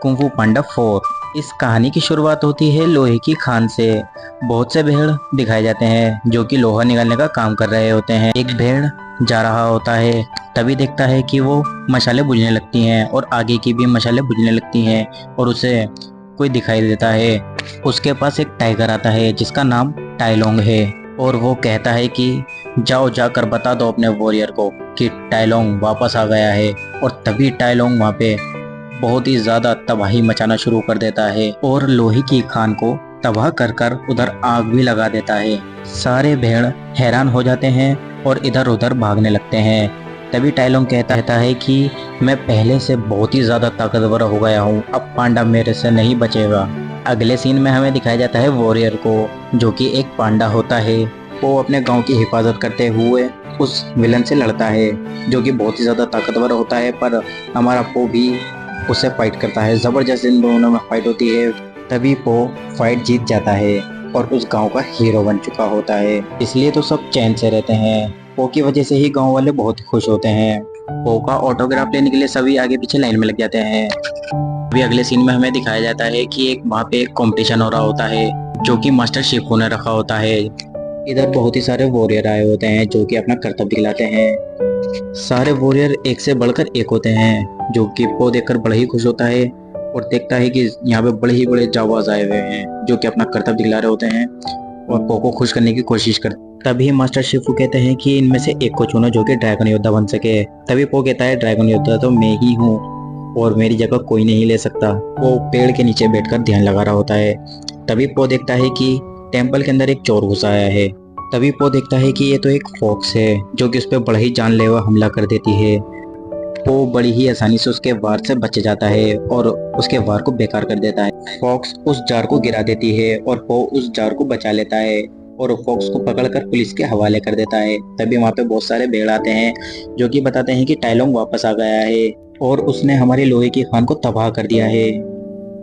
Kung फू पांडा 4। इस कहानी की शुरुआत होती है लोहे की खान से। बहुत से भेड़ दिखाए जाते हैं जो कि लोहा निकालने का काम कर रहे होते हैं। एक भेड़ जा रहा होता है, तभी देखता है कि वो मशाले बुझने लगती हैं और आगे की भी मशाले बुझने लगती हैं और उसे कोई दिखाई देता है। उसके पास एक टाइगर आता है जिसका नाम टाइलोंग है और वो कहता है कि जाओ जाकर बता दो अपने वॉरियर को कि टाइलोंग वापस आ गया है। और तभी टाइलोंग वहाँ पे बहुत ही ज्यादा तबाही मचाना शुरू कर देता है और लोहे की खान को तबाह कर कर उधर आग भी लगा देता है। सारे भेड़ हैरान हो जाते हैं और इधर उधर भागने लगते हैं। तभी टाइलोंग कहता है कि मैं पहले से बहुत ही ज्यादा ताकतवर हो गया हूँ, अब पांडा मेरे से नहीं बचेगा। अगले सीन में हमें दिखाया जाता है वॉरियर को जो कि एक पांडा होता है। वो अपने गांव की हिफाजत करते हुए उस विलन से लड़ता है जो कि बहुत ही ज्यादा ताकतवर होता है, पर हमारा पो भी उससे फाइट करता है। जबरदस्त इन दोनों में फाइट होती है। तभी पो फाइट जीत जाता है और उस गांव का हीरो बन चुका होता है। इसलिए तो सब चैन से रहते हैं। पो की वजह से ही गांव वाले बहुत खुश होते हैं। पो का ऑटोग्राफ लेने के लिए सभी आगे पीछे लाइन में लग जाते हैं। अभी अगले सीन में हमें दिखाया जाता है कि एक वहाँ पे एक कंपटीशन हो रहा होता है जो कि मास्टर शिफू ने रखा होता है। इधर बहुत ही सारे वॉरियर आए होते हैं जो कि अपना कर्तव्य दिखलाते हैं। सारे वॉरियर एक से बढ़कर एक होते हैं जो कि पो देखकर बड़ा ही खुश होता है और देखता है कि यहाँ पे बड़े ही बड़े जाबाज आए हुए हैं जो कि अपना कर्तव्य दिखला रहे होते हैं और पो को खुश करने की कोशिश करते। तभी मास्टर शिफू कहते हैं कि इनमें से एक को चुनो जो कि ड्रैगन योद्धा बन सके। तभी पो कहता है ड्रैगन योद्धा तो मैं ही हूँ और मेरी जगह कोई नहीं ले सकता। वो पेड़ के नीचे बैठकर ध्यान लगा रहा होता है। तभी पो देखता है कि टेम्पल के अंदर एक चोर घुसा आया है। तभी पो देखता है कि ये तो एक फॉक्स है जो कि उस पर बड़ा ही जानलेवा हमला कर देती है। पो बड़ी ही आसानी से उसके वार से बच जाता है और उसके वार को बेकार कर देता है। फॉक्स उस जार को गिरा देती है और पो उस जार को बचा लेता है और फॉक्स को पकड़कर पुलिस के हवाले कर देता है। तभी वहाँ पे बहुत सारे भेड़ आते हैं जो कि बताते हैं कि टाइलोंग वापस आ गया है और उसने हमारी लोहे की खान को तबाह कर दिया है।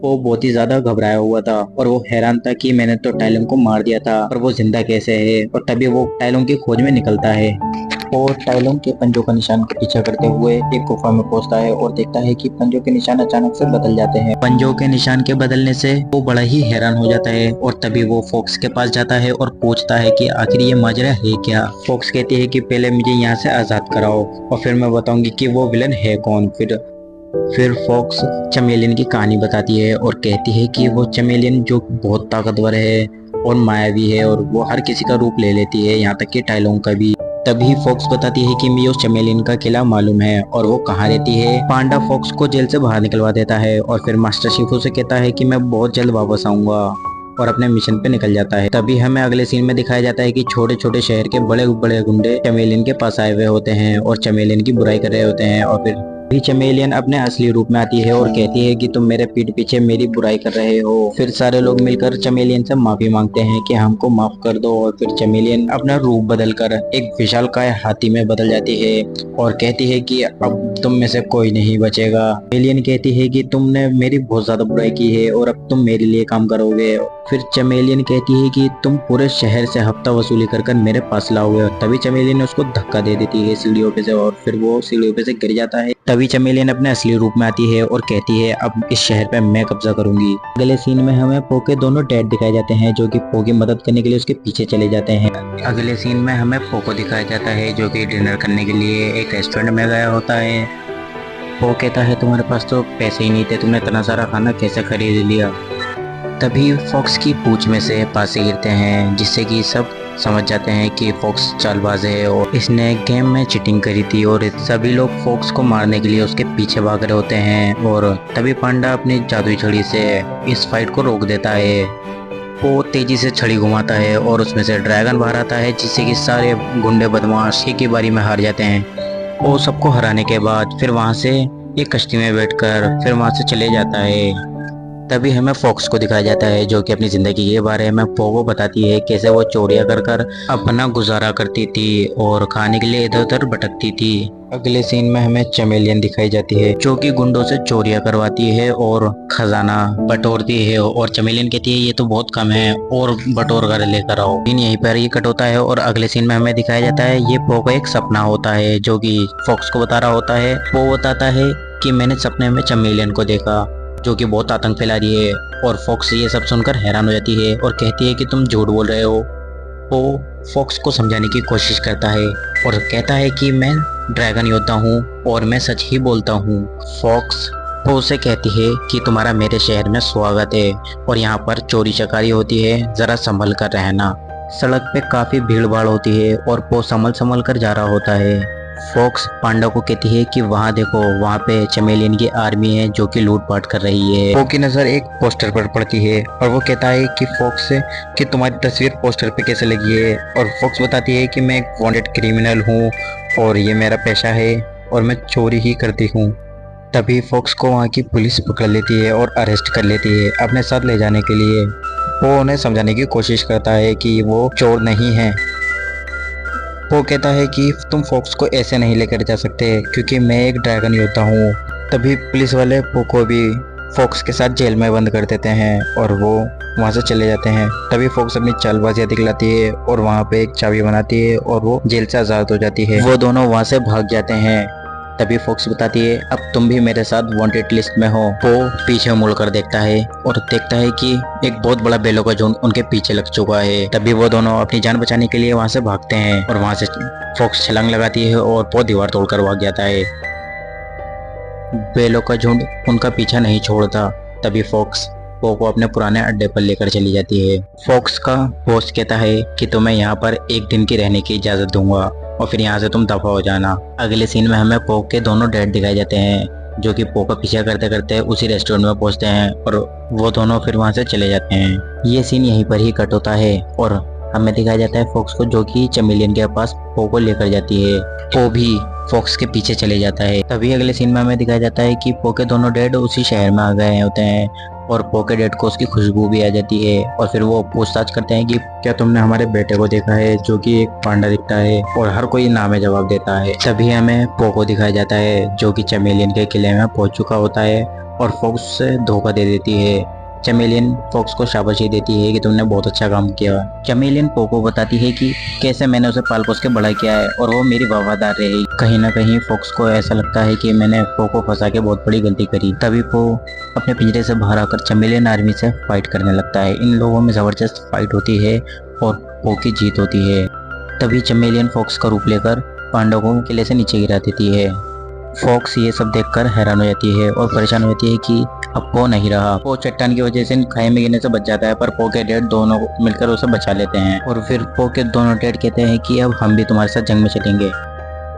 वो बहुत ही ज्यादा घबराया हुआ था और वो हैरान था कि मैंने तो टाइलोंग को मार दिया था और वो जिंदा कैसे है। और तभी वो टाइलोंग की खोज में निकलता है और टाइलोंग के पंजों का निशान का पीछा करते हुए एक गुफा में पहुंचता है और देखता है कि पंजों के निशान अचानक से बदल जाते हैं। पंजों के निशान के बदलने से वो बड़ा ही हैरान हो जाता है और तभी वो फॉक्स के पास जाता है और पूछता है कि आखिर ये माजरा है क्या। फॉक्स कहती है कि पहले मुझे यहाँ से आजाद कराओ और फिर मैं बताऊंगी कि वो विलन है कौन। फिर फॉक्स चमेलियन की कहानी बताती है और कहती है कि वो चमेलियन जो बहुत ताकतवर है और मायावी है और वो हर किसी का रूप ले लेती है, यहाँ तक कि टाइलोंग का भी। तभी फॉक्स बताती है कि मुझे उस चमेलियन का किला मालूम है और वो कहाँ रहती है। पांडा फॉक्स को जेल से बाहर निकलवा देता है और फिर मास्टर शिफू से कहता है कि मैं बहुत जल्द वापस आऊंगा और अपने मिशन पे निकल जाता है। तभी हमें अगले सीन में दिखाया जाता है कि छोटे छोटे शहर के बड़े बड़े गुंडे चमेलियन के पास आए हुए होते हैं और चमेलियन की बुराई कर रहे होते हैं। और फिर चमेलियन अपने असली रूप में आती है और कहती है कि तुम मेरे पीठ पीछे मेरी बुराई कर रहे हो। फिर सारे लोग मिलकर चमेलियन से माफी मांगते हैं कि हमको माफ कर दो और फिर चमेलियन अपना रूप बदलकर एक विशालकाय हाथी में बदल जाती है और कहती है कि अब तुम में से कोई नहीं बचेगा। चमेलियन कहती है कि तुमने मेरी बहुत ज्यादा बुराई की है और अब तुम मेरे लिए काम करोगे। फिर चमेलियन कहती है कि तुम पूरे शहर से हफ्ता वसूली कर मेरे पास लाओगे। तभी चमेलियन उसको धक्का दे देती है सीढ़ियों पे से और फिर वो सीढ़ियों पे से गिर जाता है। तभी चमेलियन अपने असली रूप में आती है और कहती है अब इस शहर पे मैं कब्जा करूंगी। अगले सीन में हमें पो के दोनों डैड दिखाए जाते हैं जो कि पो की मदद करने के लिए उसके पीछे चले जाते हैं। अगले सीन में हमें पो को दिखाया जाता है जो कि डिनर करने के लिए एक रेस्टोरेंट में गया होता है। पो कहता है तुम्हारे पास तो पैसे ही नहीं थे, तुमने इतना सारा खाना कैसे खरीद लिया। तभी फॉक्स की पूंछ में से पासे गिरते हैं जिससे कि सब समझ जाते हैं कि फॉक्स चालबाज है और इसने गेम में चीटिंग करी थी और सभी लोग फॉक्स को मारने के लिए उसके पीछे भाग रहे होते हैं। और तभी पांडा अपनी जादुई छड़ी से इस फाइट को रोक देता है। वो तेजी से छड़ी घुमाता है और उसमें से ड्रैगन बाहर आता है जिससे कि सारे गुंडे बदमाश एक ही बारी में हार जाते हैं। वो सबको हराने के बाद फिर वहां से एक कश्ती में बैठकर फिर वहां से चले जाता है। तभी हमें फॉक्स को दिखाया जाता है जो कि अपनी जिंदगी के बारे में पो को बताती है कैसे वो चोरियां कर कर अपना गुजारा करती थी और खाने के लिए इधर उधर भटकती थी। अगले सीन में हमें चमेलियन दिखाई जाती है जो कि गुंडों से चोरियां करवाती है और खजाना बटोरती है और चमेलियन कहती है ये तो बहुत कम है और बटोर कर लेकर आओ। यहीं पर ये कट होता है और अगले सीन में हमें दिखाया जाता है ये पो का एक सपना होता है जो कि फॉक्स को बता रहा होता है। पो बताता है कि मैंने सपने में चमेलियन को देखा जो कि बहुत आतंक फैला रही है। और फॉक्स ये सब सुनकर हैरान हो जाती है और कहती है कि तुम झूठ बोल रहे हो। वो फॉक्स को समझाने की कोशिश करता है और कहता है कि मैं ड्रैगन योद्धा हूँ और मैं सच ही बोलता हूँ। फॉक्स वो उसे कहती है कि तुम्हारा मेरे शहर में स्वागत है और यहाँ पर चोरी चकारी होती है, जरा संभल कर रहना। सड़क पे काफी भीड़ भाड़ होती है और वो संभल संभल कर जा रहा होता है। फॉक्स पांडा को कहती है कि वहाँ देखो, वहाँ पे चमेलियन की आर्मी है जो कि लूटपाट कर रही है। वो की नजर एक पोस्टर पर पड़ती है और वो कहता है कि फॉक्स से कि तुम्हारी तस्वीर पोस्टर पे कैसे लगी है। और फॉक्स बताती है कि मैं एक वांटेड क्रिमिनल हूँ और ये मेरा पेशा है और मैं चोरी ही करती हूँ। तभी फॉक्स को वहाँ की पुलिस पकड़ लेती है और अरेस्ट कर लेती है अपने साथ ले जाने के लिए। वो उन्हें समझाने की कोशिश करता है कि वो चोर नहीं है। वो कहता है कि तुम फॉक्स को ऐसे नहीं लेकर जा सकते क्योंकि मैं एक ड्रैगन योद्धा हूँ। तभी पुलिस वाले पो को भी फॉक्स के साथ जेल में बंद कर देते हैं और वो वहाँ से चले जाते हैं। तभी फॉक्स अपनी चालबाजियाँ दिखलाती है और वहाँ पे एक चाबी बनाती है और वो जेल से आज़ाद हो जाती है। वो दोनों वहाँ से भाग जाते हैं। तभी फॉक्स बताती है अब तुम भी मेरे साथ वांटेड लिस्ट में हो। वो पीछे मुड़कर देखता है और देखता है कि एक बहुत बड़ा बेलों का झुंड उनके पीछे लग चुका है। तभी वो दोनों अपनी जान बचाने के लिए वहां से भागते हैं और वहां से फॉक्स छलांग लगाती है और वो दीवार तोड़कर भाग जाता है। बेलों का झुंड उनका पीछा नहीं छोड़ता। तभी फॉक्स पो को अपने पुराने अड्डे पर लेकर चली जाती है। फॉक्स का बॉस कहता है कि तुम्हें यहाँ पर एक दिन की रहने की इजाजत दूंगा और फिर यहाँ से तुम दफा हो जाना। अगले सीन में हमें पो के दोनों डैड दिखाए जाते हैं जो कि पो का पीछा करते करते उसी रेस्टोरेंट में पहुंचते हैं और वो दोनों फिर वहां से चले जाते हैं। ये सीन यहीं पर ही कट होता है और हमें दिखाया जाता है फॉक्स को जो कि चमेलियन के पास पो को लेकर जाती है। पो भी फॉक्स के पीछे चले जाता है। तभी अगले सीन में हमें दिखाया जाता है कि पो के दोनों डैड उसी शहर में आ गए होते हैं और पो के डैड को उसकी खुशबू भी आ जाती है और फिर वो पूछताछ करते हैं कि क्या तुमने हमारे बेटे को देखा है जो कि एक पांडा दिखता है। और हर कोई ना में जवाब देता है। तभी हमें पो को दिखाया जाता है जो कि चमेलियन के किले में पहुंच चुका होता है और फॉक्स से धोखा दे देती है। चमेलियन फॉक्स को शाबाशी देती है कि तुमने बहुत अच्छा काम किया। चमेलियन पो को बताती है कि कैसे मैंने उसे पाल पोस के बड़ा किया है और वो मेरी वफादार रही। कहीं ना कहीं फॉक्स को ऐसा लगता है कि मैंने पो को फंसा के बहुत बड़ी गलती करी। तभी पो अपने पिंजरे से बाहर आकर चमेलियन आर्मी से फाइट करने लगता है। इन लोगों में जबरदस्त फाइट होती है और पो की जीत होती है। तभी चमेलियन फॉक्स का रूप लेकर पांडवों को किले से नीचे गिरा देती है। फॉक्स ये सब देखकर हैरान हो जाती है और परेशान हो जाती है कि अब पो नहीं रहा। पो चट्टान की वजह से खाई में गिरने से बच जाता है पर पो के डैड दोनों मिलकर उसे बचा लेते हैं और फिर पो के दोनों डैड कहते हैं कि अब हम भी तुम्हारे साथ जंग में चलेंगे।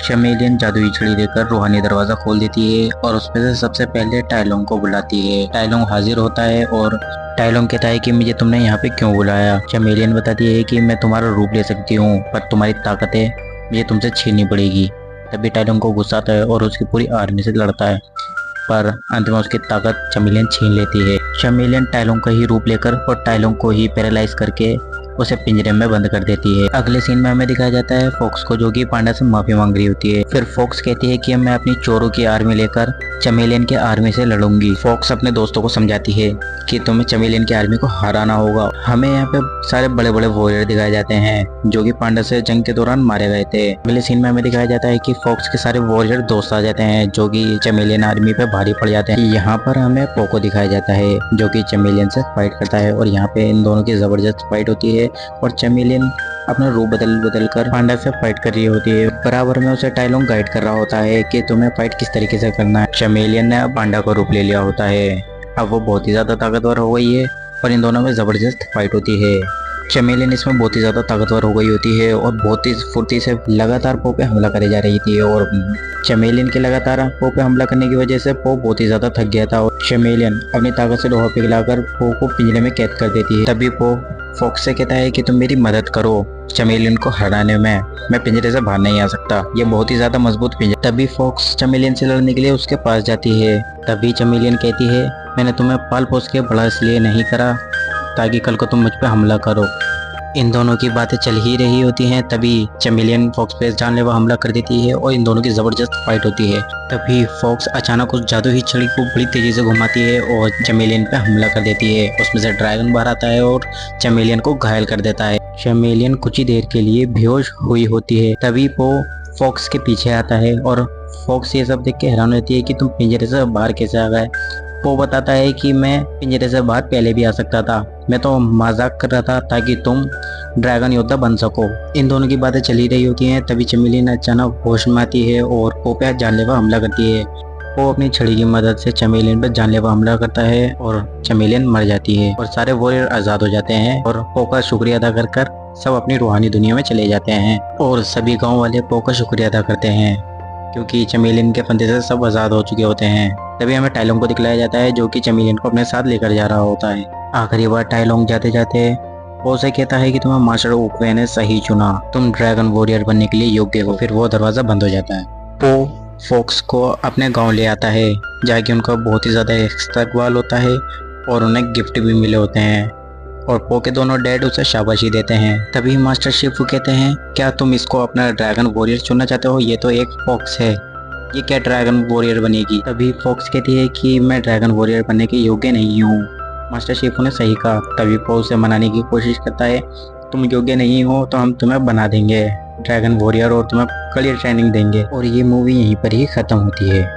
चमेलियन जादुई छड़ी देकर रूहानी दरवाजा खोल देती है और उसमें से सबसे पहले टाइलोंग को बुलाती है। टाइलोंग हाजिर होता है और टाइलोंग कहता है कि मुझे तुमने यहाँ पे क्यों बुलाया। चमेलियन बताती है कि मैं तुम्हारा रूप ले सकती हूँ पर तुम्हारी ताकतें मुझे तुमसे छीननी पड़ेगी। तभी टाइलोंग को गुस्सा आता है और उसकी पूरी आर्मी से लड़ता है पर अंत में उसकी ताकत चमेलियन छीन लेती है। चमेलियन टाइलोंग का ही रूप लेकर और टाइलोंग को ही पैरालाइज करके उसे पिंजरे में बंद कर देती है। अगले सीन में हमें दिखाया जाता है फॉक्स को जो कि पांडा से माफी मांग रही होती है। फिर फॉक्स कहती है कि मैं अपनी चोरों की आर्मी लेकर चमेलियन की आर्मी से लड़ूंगी। फॉक्स अपने दोस्तों को समझाती है कि तुम्हें चमेलियन की आर्मी को हराना होगा। हमें यहाँ पे सारे बड़े बड़े वॉरियर दिखाए जाते हैं जो कि पांडा से जंग के दौरान मारे गए थे। अगले सीन में हमें दिखाया जाता है कि फॉक्स के सारे वॉरियर दोस्त आ जाते हैं जो कि चमेलियन आर्मी पे भारी पड़ जाते हैं। यहाँ पर हमें पो को दिखाया जाता है जो कि चमेलियन से फाइट करता है और यहाँ पे इन दोनों की जबरदस्त फाइट होती है और चमेलियन अपना रूप बदल कर पांडा से फाइट कर रही होती है। बराबर में उसे टाइलोंग गाइड कर रहा होता है कि तुम्हें फाइट किस तरीके से करना है। चमेलियन ने अब पांडा का रूप ले लिया होता है। अब वो बहुत ही ज्यादा ताकतवर हो गई है और इन दोनों में जबरदस्त फाइट होती है। चमेलियन इसमें बहुत ही ज्यादा ताकतवर हो गई होती है और बहुत ही फुर्ती से लगातार पो पे हमला करे जा रही थी और चमेलियन के लगातार पो पे हमला करने की वजह से पो बहुत ही ज्यादा थक गया था और चमेलियन अपनी ताकत से लोहा पिघलाकर पो को पिंजरे में कैद कर देती है। तभी पो फॉक्स से कहता है कि तुम मेरी मदद करो चमेलियन को हराने में, मैं पिंजरे से बाहर नहीं आ सकता, ये बहुत ही ज्यादा मजबूत पिंजरा। तभी फॉक्स चमेलियन से लड़ने के लिए उसके पास जाती है। तभी चमेलियन कहती है मैंने तुम्हें पाल पोस के बड़ा इसलिए नहीं करा ताकि कल को तुम मुझ पे हमला करो। इन दोनों की बातें चल ही रही होती हैं तभी चमेलियन फॉक्स पे जानलेवा हमला कर देती है और इन दोनों की जबरदस्त फाइट होती है। तभी फॉक्स अचानक उस जादुई छड़ी को बड़ी तेजी से घुमाती है और चमेलियन पे हमला कर देती है। उसमें से ड्रैगन बाहर आता है और चमेलियन को घायल कर देता है। चमेलियन कुछ ही देर के लिए बेहोश हुई होती है। तभी वो फॉक्स के पीछे आता है और फॉक्स ये सब देख के हैरान होती है कि तुम पिंजरे से बाहर कैसे आ गए। पो बताता है कि मैं पिंजरे से बाहर पहले भी आ सकता था, मैं तो मजाक कर रहा था ताकि तुम ड्रैगन योद्धा बन सको। इन दोनों की बातें चली रही होती हैं, तभी चमेलियन अचानक होश में आती है और पो पे जानलेवा हमला करती है। वो अपनी छड़ी की मदद से चमेलियन पर जानलेवा हमला करता है और चमेलियन मर जाती है और सारे वॉरियर आजाद हो जाते हैं और पो का शुक्रिया अदा कर सब अपनी रूहानी दुनिया में चले जाते हैं और सभी गांव वाले पो का शुक्रिया अदा करते हैं क्योंकि चमेलियन के फंदे से सब आजाद हो चुके होते हैं। तभी हमें टाइलोंग को दिखलाया जाता है जो कि चमेलियन को अपने साथ लेकर जा रहा होता है। आखिरी बार टाइलोंग जाते जाते वो उसे कहता है कि तुम्हें मास्टर ओकवे ने सही चुना, तुम ड्रैगन वॉरियर बनने के लिए योग्य हो। फिर वो दरवाजा बंद हो जाता है। पो फॉक्स को अपने गांव ले आता है जहाँ की उनका बहुत ही ज्यादा इस्तकबाल होता है और उन्हें गिफ्ट भी मिले होते हैं और पो के दोनों डैड उसे शाबाशी देते हैं। तभी मास्टर शिफू कहते हैं क्या तुम इसको अपना ड्रैगन वॉरियर चुनना चाहते हो, ये तो एक फॉक्स है, ये क्या ड्रैगन वॉरियर बनेगी। तभी फॉक्स कहती है कि मैं ड्रैगन वॉरियर बनने के योग्य नहीं हूँ। मास्टर शिफू ने सही कहा। तभी पो उसे मनाने की कोशिश करता है, तुम योग्य नहीं हो तो हम तुम्हें बना देंगे ड्रैगन वॉरियर और तुम्हें कड़ी ट्रेनिंग देंगे। और ये मूवी यहीं पर ही खत्म होती है।